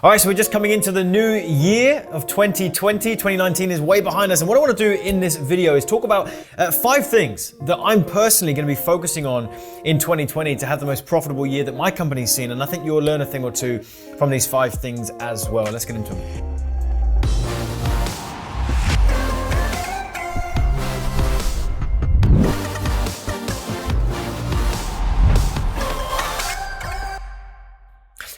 All right, so we're just coming into the new year of 2020. 2019 is way behind us. And what I want to do in this video is talk about 5 things that I'm personally going to be focusing on in 2020 to have the most profitable year that my company's seen. And I think you'll learn a thing or two from these 5 things as well. Let's get into them.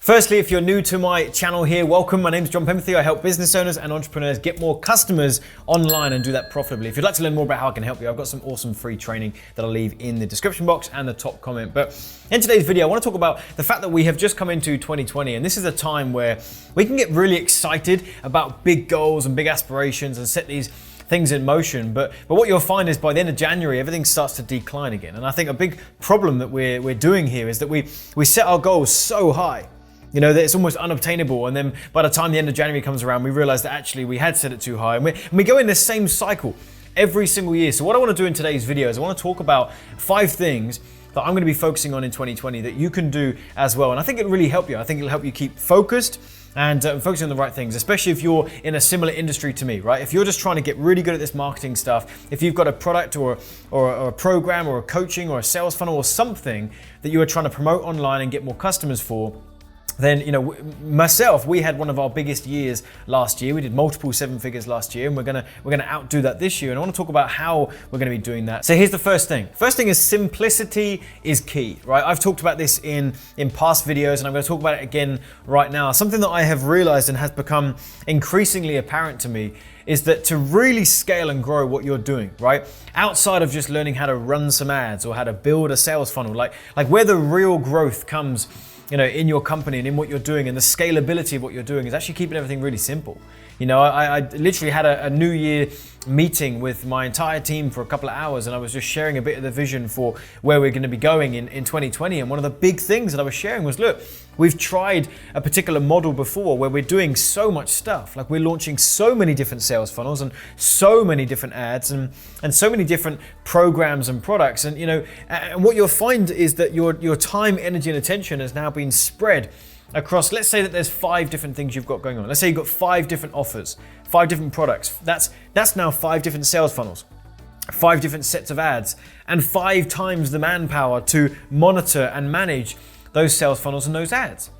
Firstly, if you're new to my channel here, welcome. My name is Penberthy. I help business owners and entrepreneurs get more customers online and do that profitably. If you'd like to learn more about how I can help you, I've got some awesome free training that I'll leave in the description box and the top comment. But in today's video, I want to talk about the fact that we have just come into 2020, and this is a time where we can get really excited about big goals and big aspirations and set these things in motion, but what you'll find is by the end of January, everything starts to decline again. And I think a big problem that we're doing here is that we set our goals so high, you know, that it's almost unobtainable. And then by the time the end of January comes around, we realize that actually we had set it too high. And we go in this same cycle every single year. So what I want to do in today's video is I want to talk about 5 things that I'm going to be focusing on in 2020 that you can do as well. And I think it'll really help you. I think it'll help you keep focused and focusing on the right things, especially if you're in a similar industry to me, right? If you're just trying to get really good at this marketing stuff, if you've got a product or a program or a coaching or a sales funnel or something that you are trying to promote online and get more customers for, then, you know, myself, we had one of our biggest years last year. We did multiple 7 figures last year, and we're gonna outdo that this year. And I want to talk about how we're gonna be doing that. So here's the first thing. First thing is simplicity is key, right? I've talked about this in past videos, and I'm gonna talk about it again right now. Something that I have realized and has become increasingly apparent to me is that to really scale and grow what you're doing, right? Outside of just learning how to run some ads or how to build a sales funnel, like where the real growth comes, you know, in your company and in what you're doing, and the scalability of what you're doing is actually keeping everything really simple. You know, I literally had a New Year meeting with my entire team for a couple of hours, and I was just sharing a bit of the vision for where we're going to be going in 2020. And one of the big things that I was sharing was, look, we've tried a particular model before where we're doing so much stuff. Like, we're launching so many different sales funnels and so many different ads and so many different programs and products. And, you know, and what you'll find is that your time, energy, and attention has now been spread across, let's say that there's 5 different things you've got going on. Let's say you've got 5 different offers, 5 different products. That's now 5 different sales funnels, 5 different sets of ads, and 5 times the manpower to monitor and manage those sales funnels and those ads.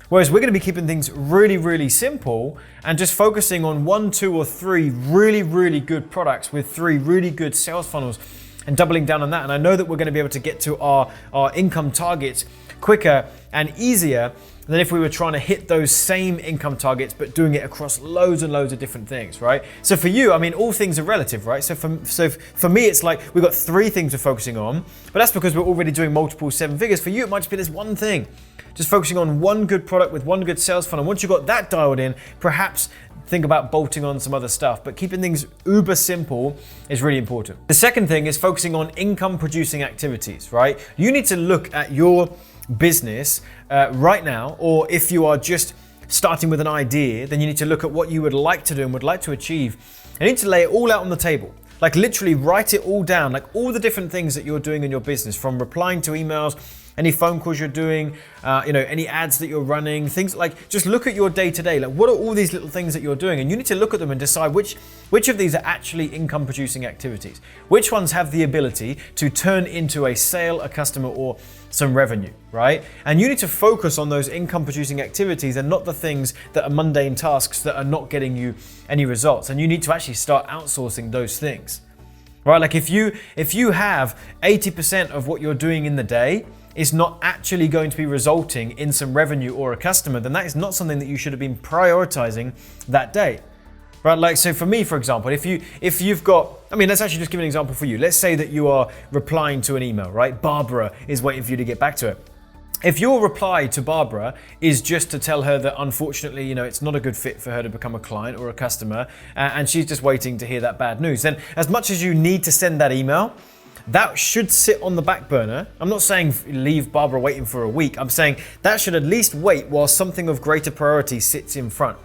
Whereas we're going to be keeping things really, really simple and just focusing on 1, 2, or 3 really, really good products with 3 really good sales funnels and doubling down on that. And I know that we're going to be able to get to our income targets quicker and easier than if we were trying to hit those same income targets, but doing it across loads and loads of different things, right? So for you, I mean, all things are relative, right? So for me, it's like we've got 3 things we're focusing on, but that's because we're already doing multiple 7 figures. For you, it might just be this one thing, just focusing on one good product with one good sales funnel. Once you've got that dialed in, perhaps think about bolting on some other stuff, but keeping things uber simple is really important. The second thing is focusing on income producing activities, right? You need to look at your business right now, or if you are just starting with an idea, then you need to look at what you would like to do and would like to achieve. You need to lay it all out on the table. Like, literally write it all down, like all the different things that you're doing in your business, from replying to emails, any phone calls you're doing, you know, any ads that you're running, things like, just look at your day to day. Like, what are all these little things that you're doing? And you need to look at them and decide which of these are actually income producing activities. Which ones have the ability to turn into a sale, a customer, or some revenue, right? And you need to focus on those income producing activities and not the things that are mundane tasks that are not getting you any results. And you need to actually start outsourcing those things, right? Like, if you have 80% of what you're doing in the day is not actually going to be resulting in some revenue or a customer, then that is not something that you should have been prioritizing that day, right? Like, so for me, for example, if you've got, I mean, let's actually just give an example for you. Let's say that you are replying to an email, right? Barbara is waiting for you to get back to it. If your reply to Barbara is just to tell her that unfortunately, you know, it's not a good fit for her to become a client or a customer, and she's just waiting to hear that bad news, then as much as you need to send that email, that should sit on the back burner. I'm not saying leave Barbara waiting for a week. I'm saying that should at least wait while something of greater priority sits in front.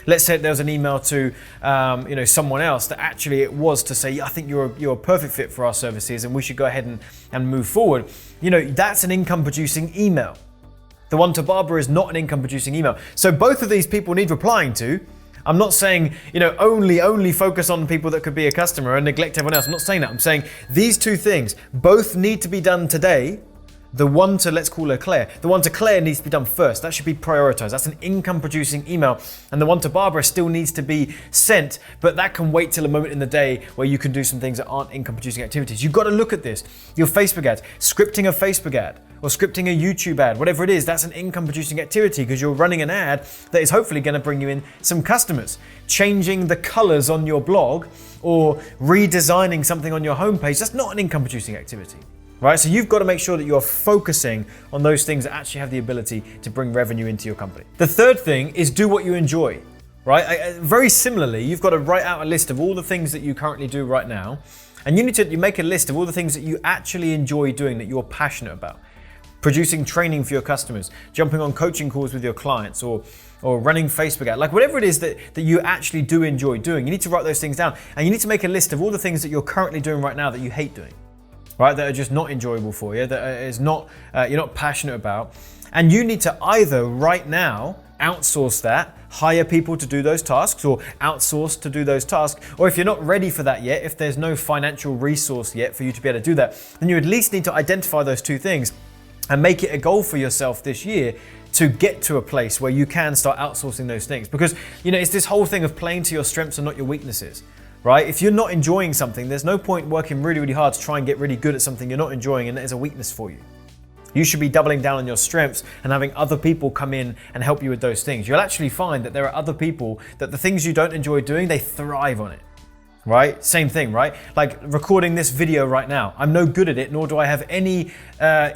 Let's say there was an email to you know, someone else that actually it was to say, I think you're a perfect fit for our services and we should go ahead and move forward. You know, that's an income producing email. The one to Barbara is not an income producing email. So both of these people need replying to. I'm not saying, only focus on people that could be a customer and neglect everyone else. I'm not saying that. I'm saying these two things both need to be done today. The one to, let's call her Claire, the one to Claire needs to be done first. That should be prioritized. That's an income producing email. And the one to Barbara still needs to be sent, but that can wait till a moment in the day where you can do some things that aren't income producing activities. You've got to look at this. Your Facebook ads, scripting a Facebook ad or scripting a YouTube ad, whatever it is, that's an income producing activity because you're running an ad that is hopefully going to bring you in some customers. Changing the colors on your blog or redesigning something on your homepage, that's not an income producing activity. Right? So you've got to make sure that you're focusing on those things that actually have the ability to bring revenue into your company. The third thing is do what you enjoy, right? Very similarly, you've got to write out a list of all the things that you currently do right now. And you make a list of all the things that you actually enjoy doing, that you're passionate about. Producing training for your customers, jumping on coaching calls with your clients, or running Facebook ads, like whatever it is that you actually do enjoy doing. You need to write those things down. And you need to make a list of all the things that you're currently doing right now that you hate doing. Right, that are just not enjoyable for you, that is not you're not passionate about, and you need to either right now outsource that, hire people to do those tasks, or outsource to do those tasks, or if you're not ready for that yet, if there's no financial resource yet for you to be able to do that, then you at least need to identify those two things and make it a goal for yourself this year to get to a place where you can start outsourcing those things, because it's this whole thing of playing to your strengths and not your weaknesses. Right? If you're not enjoying something, there's no point working really, really hard to try and get really good at something you're not enjoying and that is a weakness for you. You should be doubling down on your strengths and having other people come in and help you with those things. You'll actually find that there are other people that the things you don't enjoy doing, they thrive on it. Right? Same thing, right? Like recording this video right now. I'm no good at it, nor do I have any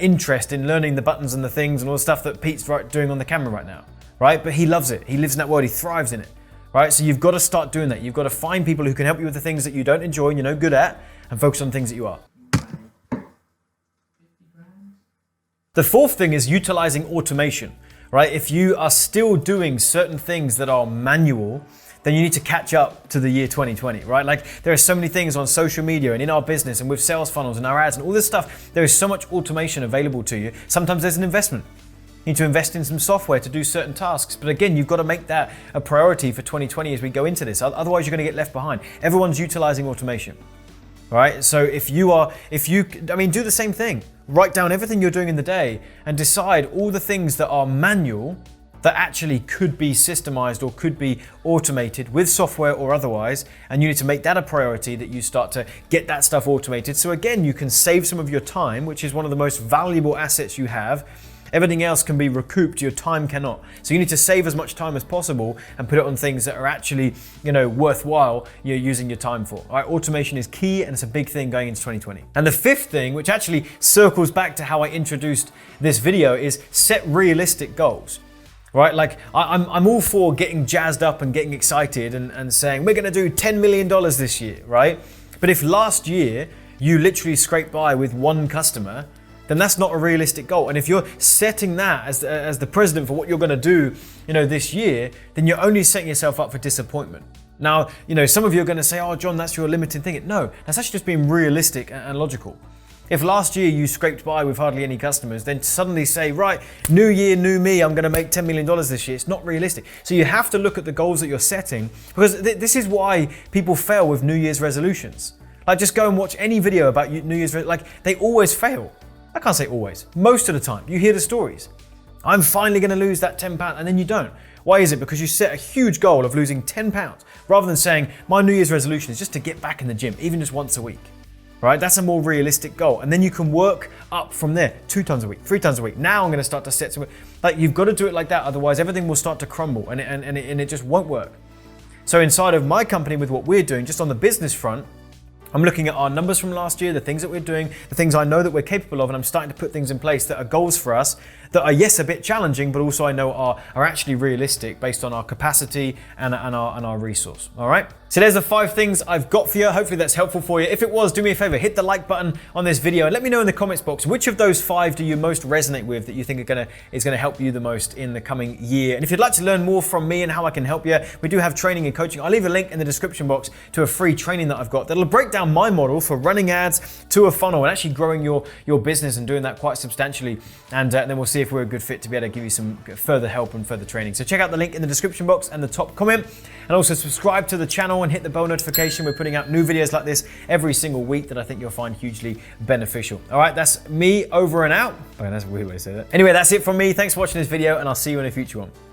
interest in learning the buttons and the things and all the stuff that Pete's doing on the camera right now. Right? But he loves it. He lives in that world. He thrives in it. Right, so you've got to start doing that. You've got to find people who can help you with the things that you don't enjoy and you're no good at, and focus on things that you are. The fourth thing is utilizing automation. Right, if you are still doing certain things that are manual, then you need to catch up to the year 2020, right? Like there are so many things on social media and in our business and with sales funnels and our ads and all this stuff. There is so much automation available to you. Sometimes there's an investment. You need to invest in some software to do certain tasks. But again, you've got to make that a priority for 2020 as we go into this. Otherwise, you're going to get left behind. Everyone's utilizing automation, right? So do the same thing. Write down everything you're doing in the day and decide all the things that are manual that actually could be systemized or could be automated with software or otherwise. And you need to make that a priority, that you start to get that stuff automated. So again, you can save some of your time, which is one of the most valuable assets you have. Everything else can be recouped, your time cannot. So you need to save as much time as possible and put it on things that are actually, worthwhile you're using your time for. All right, automation is key and it's a big thing going into 2020. And the fifth thing, which actually circles back to how I introduced this video, is set realistic goals. Right, like I'm all for getting jazzed up and getting excited and saying we're going to do $10 million this year, right? But if last year you literally scraped by with one customer, then that's not a realistic goal. And if you're setting that as the president for what you're going to do, this year, then you're only setting yourself up for disappointment. Now, some of you are going to say, "Oh, John, that's your limiting thing." No, that's actually just being realistic and logical. If last year you scraped by with hardly any customers, then suddenly say, right, new year, new me, I'm going to make $10 million this year. It's not realistic. So you have to look at the goals that you're setting, because this is why people fail with New Year's resolutions. Like just go and watch any video about New Year's, they always fail. I can't say always. Most of the time, you hear the stories. I'm finally going to lose that 10 pounds, and then you don't. Why is it? Because you set a huge goal of losing 10 pounds, rather than saying, my New Year's resolution is just to get back in the gym, even just once a week. Right? That's a more realistic goal. And then you can work up from there, 2 times a week, 3 times a week. Now I'm going to start to set some, you've got to do it like that. Otherwise everything will start to crumble and it just won't work. So inside of my company, with what we're doing, just on the business front, I'm looking at our numbers from last year, the things that we're doing, the things I know that we're capable of, and I'm starting to put things in place that are goals for us that are, yes, a bit challenging, but also I know are actually realistic based on our capacity and our resource. All right? So there's the 5 things I've got for you. Hopefully that's helpful for you. If it was, do me a favor, hit the like button on this video and let me know in the comments box which of those 5 do you most resonate with, that you think is gonna help you the most in the coming year. And if you'd like to learn more from me and how I can help you, we do have training and coaching. I'll leave a link in the description box to a free training that I've got that'll break down my model for running ads to a funnel and actually growing your business and doing that quite substantially. And then we'll see see if we're a good fit to be able to give you some further help and further training. So check out the link in the description box and the top comment, and also subscribe to the channel and hit the bell notification. We're putting out new videos like this every single week that I think you'll find hugely beneficial. All right, that's me over and out. Oh, that's a weird way to say that. Anyway, that's it from me. Thanks for watching this video, and I'll see you in a future one.